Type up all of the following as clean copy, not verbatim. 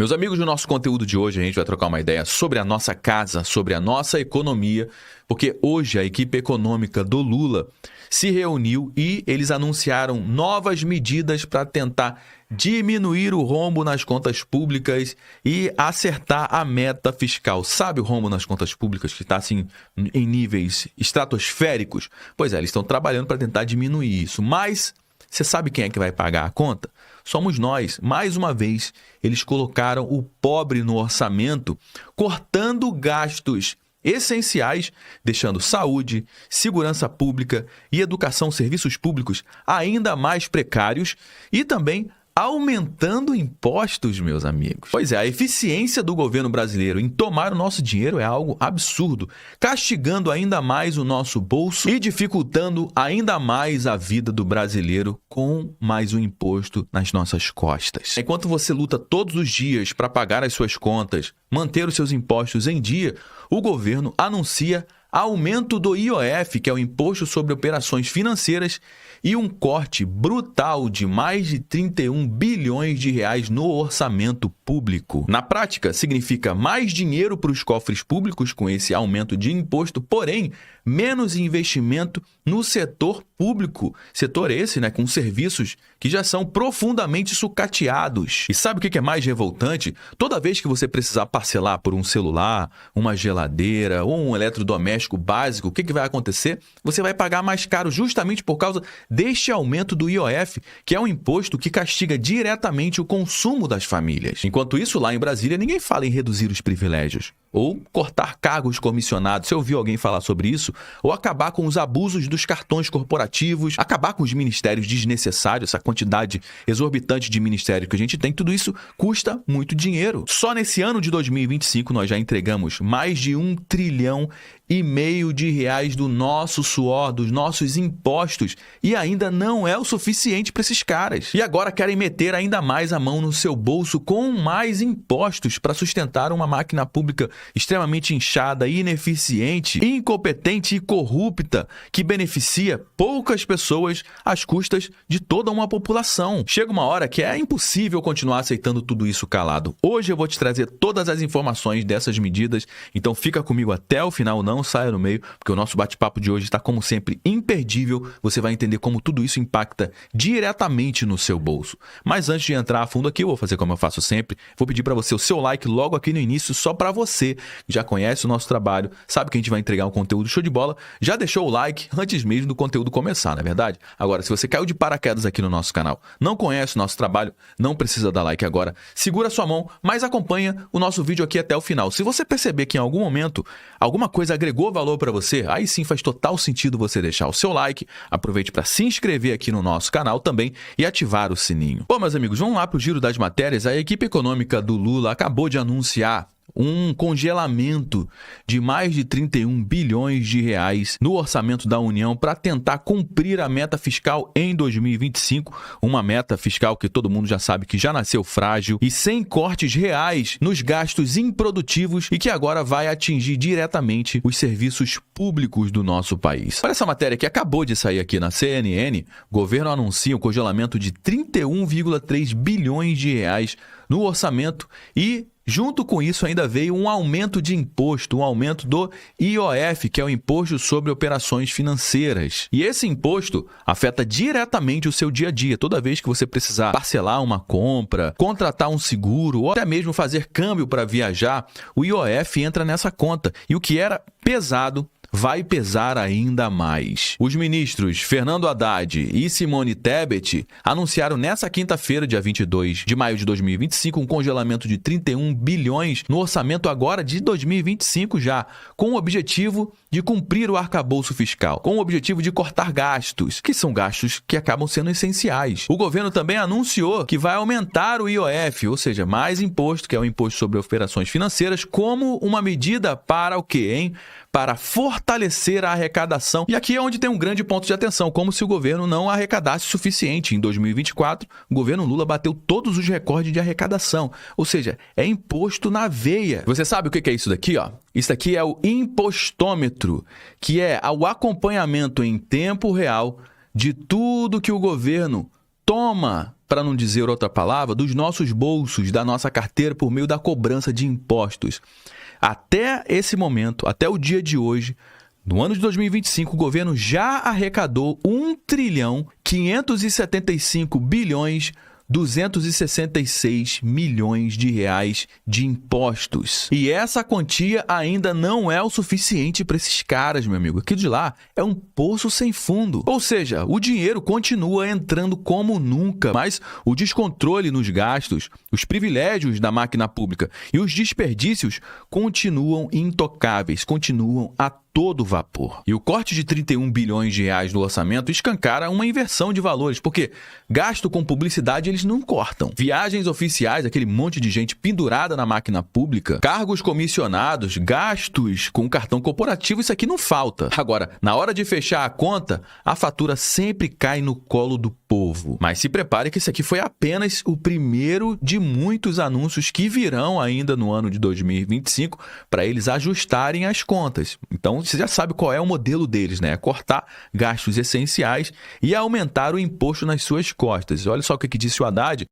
Meus amigos, no nosso conteúdo de hoje a gente vai trocar uma ideia sobre a nossa casa, sobre a nossa economia, porque hoje a equipe econômica do Lula se reuniu e eles anunciaram novas medidas para tentar diminuir o rombo nas contas públicas e acertar a meta fiscal. Sabe o rombo nas contas públicas que está assim em níveis estratosféricos? Pois é, eles estão trabalhando para tentar diminuir isso, mas você sabe quem é que vai pagar a conta? Somos nós. Mais uma vez, eles colocaram o pobre no orçamento, cortando gastos essenciais, deixando saúde, segurança pública e educação, serviços públicos ainda mais precários e também aumentando impostos, meus amigos. Pois é, a eficiência do governo brasileiro em tomar o nosso dinheiro é algo absurdo, castigando ainda mais o nosso bolso e dificultando ainda mais a vida do brasileiro com mais um imposto nas nossas costas. Enquanto você luta todos os dias para pagar as suas contas, manter os seus impostos em dia, o governo anuncia aumento do IOF, que é o Imposto sobre Operações Financeiras, e um corte brutal de mais de 31 bilhões de reais no orçamento público. Na prática, significa mais dinheiro para os cofres públicos com esse aumento de imposto, porém, menos investimento no setor público. Setor esse, com serviços que já são profundamente sucateados. E sabe o que é mais revoltante? Toda vez que você precisar parcelar por um celular, uma geladeira ou um eletrodoméstico básico, o que vai acontecer? Você vai pagar mais caro justamente por causa deste aumento do IOF, que é um imposto que castiga diretamente o consumo das famílias. Enquanto isso, lá em Brasília, ninguém fala em reduzir os privilégios ou cortar cargos comissionados. Você ouviu alguém falar sobre isso? Ou acabar com os abusos dos cartões corporativos, acabar com os ministérios desnecessários, essa quantidade exorbitante de ministérios que a gente tem, tudo isso custa muito dinheiro. Só nesse ano de 2025 nós já entregamos mais de 1,5 trilhão de reais do nosso suor, dos nossos impostos, e ainda não é o suficiente para esses caras. E agora querem meter ainda mais a mão no seu bolso com mais impostos para sustentar uma máquina pública extremamente inchada, ineficiente, incompetente e corrupta, que beneficia poucas pessoas às custas de toda uma população. Chega uma hora que é impossível continuar aceitando tudo isso calado. Hoje eu vou te trazer todas as informações dessas medidas, então fica comigo até o final, não saia no meio, porque o nosso bate-papo de hoje está, como sempre, imperdível. Você vai entender como tudo isso impacta diretamente no seu bolso. Mas antes de entrar a fundo aqui, eu vou fazer como eu faço sempre, vou pedir para você o seu like logo aqui no início, só para você que já conhece o nosso trabalho, sabe que a gente vai entregar um conteúdo show de bola, já deixou o like antes mesmo do conteúdo começar, não é verdade? Agora, se você caiu de paraquedas aqui no nosso canal, não conhece o nosso trabalho, não precisa dar like agora, segura sua mão, mas acompanha o nosso vídeo aqui até o final. Se você perceber que em algum momento alguma coisa agregou valor para você, aí sim faz total sentido você deixar o seu like, aproveite para se inscrever aqui no nosso canal também e ativar o sininho. Bom, meus amigos, vamos lá para o giro das matérias. A equipe econômica do Lula acabou de anunciar um congelamento de mais de 31 bilhões de reais no orçamento da União para tentar cumprir a meta fiscal em 2025, uma meta fiscal que todo mundo já sabe que já nasceu frágil e sem cortes reais nos gastos improdutivos e que agora vai atingir diretamente os serviços públicos do nosso país. Olha essa matéria que acabou de sair aqui na CNN, o governo anuncia o congelamento de 31,3 bilhões de reais no orçamento e junto com isso, ainda veio um aumento de imposto, um aumento do IOF, que é o Imposto sobre Operações Financeiras. E esse imposto afeta diretamente o seu dia a dia. Toda vez que você precisar parcelar uma compra, contratar um seguro ou até mesmo fazer câmbio para viajar, o IOF entra nessa conta. E o que era pesado vai pesar ainda mais. Os ministros Fernando Haddad e Simone Tebet anunciaram nesta quinta-feira, dia 22 de maio de 2025, um congelamento de 31 bilhões no orçamento agora de 2025 já, com o objetivo de cumprir o arcabouço fiscal, com o objetivo de cortar gastos, que são gastos que acabam sendo essenciais. O governo também anunciou que vai aumentar o IOF, ou seja, mais imposto, que é o Imposto sobre Operações Financeiras, como uma medida para o quê, hein? Para fortalecer a arrecadação. E aqui é onde tem um grande ponto de atenção, como se o governo não arrecadasse o suficiente. Em 2024, o governo Lula bateu todos os recordes de arrecadação, ou seja, é imposto na veia. Você sabe o que é isso daqui, ó? Isso aqui é o impostômetro, que é o acompanhamento em tempo real de tudo que o governo toma para não dizer outra palavra, dos nossos bolsos, da nossa carteira por meio da cobrança de impostos. Até esse momento, até o dia de hoje, no ano de 2025, o governo já arrecadou 1.575.266 de reais de impostos. E essa quantia ainda não é o suficiente para esses caras, meu amigo. Aquilo de lá é um poço sem fundo. Ou seja, o dinheiro continua entrando como nunca, mas o descontrole nos gastos, os privilégios da máquina pública e os desperdícios continuam intocáveis, continuam a todo vapor. E o corte de 31 bilhões de reais no orçamento escancara uma inversão de valores, porque gasto com publicidade eles não cortam. Viagens oficiais, aquele monte de gente pendurada na máquina pública, cargos comissionados, gastos com cartão corporativo, isso aqui não falta. Agora, na hora de fechar a conta, a fatura sempre cai no colo do povo. Mas se prepare que isso aqui foi apenas o primeiro de muitos anúncios que virão ainda no ano de 2025 para eles ajustarem as contas. Então, você já sabe qual é o modelo deles, né? É cortar gastos essenciais e aumentar o imposto nas suas costas. Olha só o que disse o Haddad.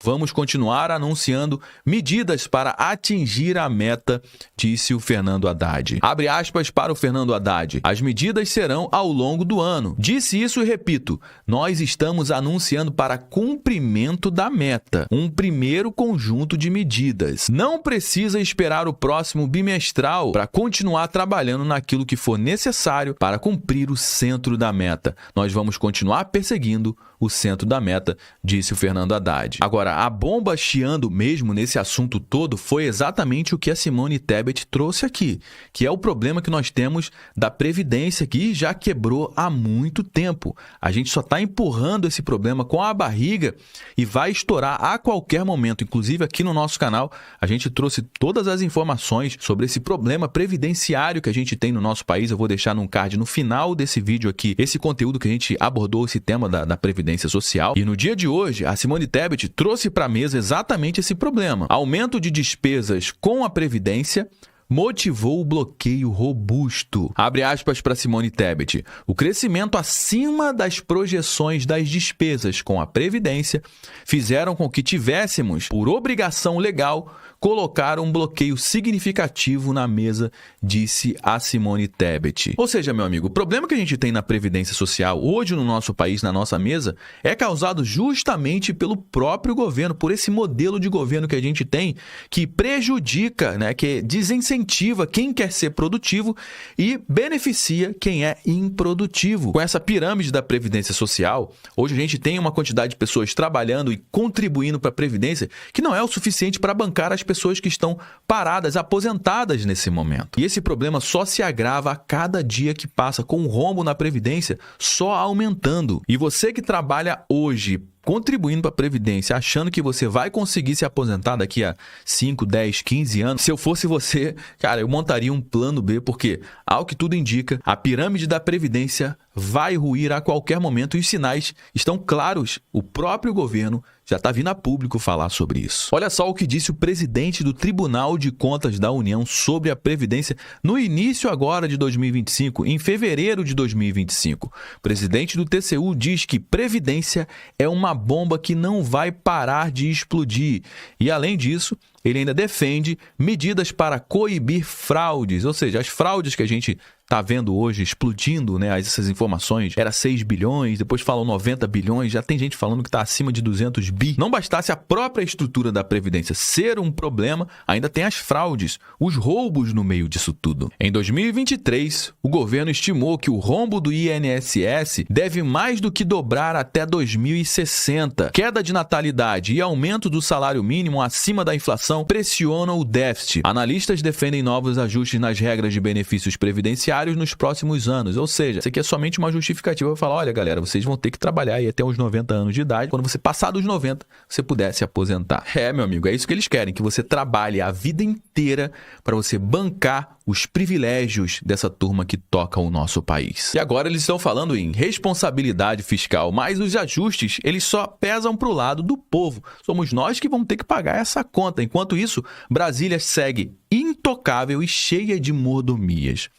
Vamos continuar anunciando medidas para atingir a meta, disse o Fernando Haddad. Abre aspas para o Fernando Haddad. As medidas serão ao longo do ano. Disse isso e repito, nós estamos anunciando para cumprimento da meta, um primeiro conjunto de medidas. Não precisa esperar o próximo bimestral para continuar trabalhando naquilo que for necessário para cumprir o centro da meta. Nós vamos continuar perseguindo o centro da meta, disse o Fernando Haddad. Agora, a bomba chiando mesmo nesse assunto todo foi exatamente o que a Simone Tebet trouxe aqui, que é o problema que nós temos da Previdência, que já quebrou há muito tempo. A gente só está empurrando esse problema com a barriga e vai estourar a qualquer momento. Inclusive, aqui no nosso canal, a gente trouxe todas as informações sobre esse problema previdenciário que a gente tem no nosso país. Eu vou deixar num card no final desse vídeo aqui, esse conteúdo que a gente abordou, esse tema da Previdência Social. E no dia de hoje, a Simone Tebet trouxe para a mesa exatamente esse problema. Aumento de despesas com a Previdência motivou o bloqueio robusto. Abre aspas para Simone Tebet. O crescimento acima das projeções das despesas com a Previdência fizeram com que tivéssemos, por obrigação legal, colocar um bloqueio significativo na mesa, disse a Simone Tebet. Ou seja, meu amigo, o problema que a gente tem na Previdência Social hoje no nosso país, na nossa mesa, é causado justamente pelo próprio governo, por esse modelo de governo que a gente tem, que prejudica, né, que desincentiva quem quer ser produtivo e beneficia quem é improdutivo. Com essa pirâmide da Previdência Social, hoje a gente tem uma quantidade de pessoas trabalhando e contribuindo para a Previdência que não é o suficiente para bancar as pessoas que estão paradas, aposentadas nesse momento. E esse problema só se agrava a cada dia que passa, com o rombo na Previdência só aumentando. E você que trabalha hoje contribuindo para a Previdência, achando que você vai conseguir se aposentar daqui a 5, 10, 15 anos, se eu fosse você, cara, eu montaria um plano B, porque, ao que tudo indica, a pirâmide da Previdência vai ruir a qualquer momento e os sinais estão claros. O próprio governo já está vindo a público falar sobre isso. Olha só o que disse o presidente do Tribunal de Contas da União sobre a Previdência no início agora de 2025, em fevereiro de 2025. O presidente do TCU diz que Previdência é uma bomba que não vai parar de explodir. E, além disso, ele ainda defende medidas para coibir fraudes, ou seja, as fraudes que a gente está vendo hoje explodindo, né? Essas informações, era 6 bilhões, depois falam 90 bilhões, já tem gente falando que está acima de 200 bi. Não bastasse a própria estrutura da Previdência ser um problema, ainda tem as fraudes, os roubos no meio disso tudo. Em 2023, o governo estimou que o rombo do INSS deve mais do que dobrar até 2060. Queda de natalidade e aumento do salário mínimo acima da inflação pressionam o déficit. Analistas defendem novos ajustes nas regras de benefícios previdenciários nos próximos anos. Ou seja, isso aqui é somente uma justificativa para falar, olha galera, vocês vão ter que trabalhar aí até os 90 anos de idade. Quando você passar dos 90, você puder se aposentar. É, meu amigo, é isso que eles querem, que você trabalhe a vida inteira para você bancar os privilégios dessa turma que toca o nosso país. E agora eles estão falando em responsabilidade fiscal, mas os ajustes, eles só pesam para o lado do povo. Somos nós que vamos ter que pagar essa conta. Enquanto isso, Brasília segue intocável e cheia de mordomias.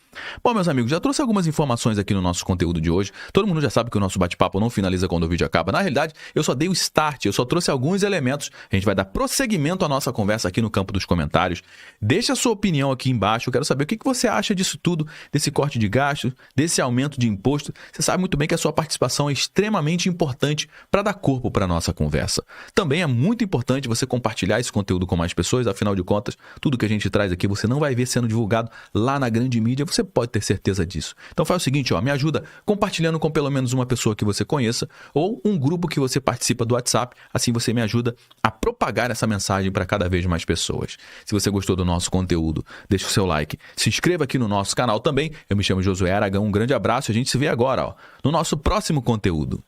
Bom, meus amigos, já trouxe algumas informações aqui no nosso conteúdo de hoje. Todo mundo já sabe que o nosso bate-papo não finaliza quando o vídeo acaba. Na realidade, eu só dei o start, eu só trouxe alguns elementos. A gente vai dar prosseguimento à nossa conversa aqui no campo dos comentários. Deixa a sua opinião aqui embaixo. Eu quero saber o que você acha disso tudo, desse corte de gastos, desse aumento de imposto. Você sabe muito bem que a sua participação é extremamente importante para dar corpo para a nossa conversa. Também é muito importante você compartilhar esse conteúdo com mais pessoas. Afinal de contas, tudo que a gente traz aqui você não vai ver sendo divulgado lá na grande mídia. Você pode ter certeza disso. Então faz o seguinte, me ajuda compartilhando com pelo menos uma pessoa que você conheça ou um grupo que você participa do WhatsApp. Assim você me ajuda a propagar essa mensagem para cada vez mais pessoas. Se você gostou do nosso conteúdo, deixa o seu like. Se inscreva aqui no nosso canal também. Eu me chamo Josué Aragão. Um grande abraço e a gente se vê agora no nosso próximo conteúdo.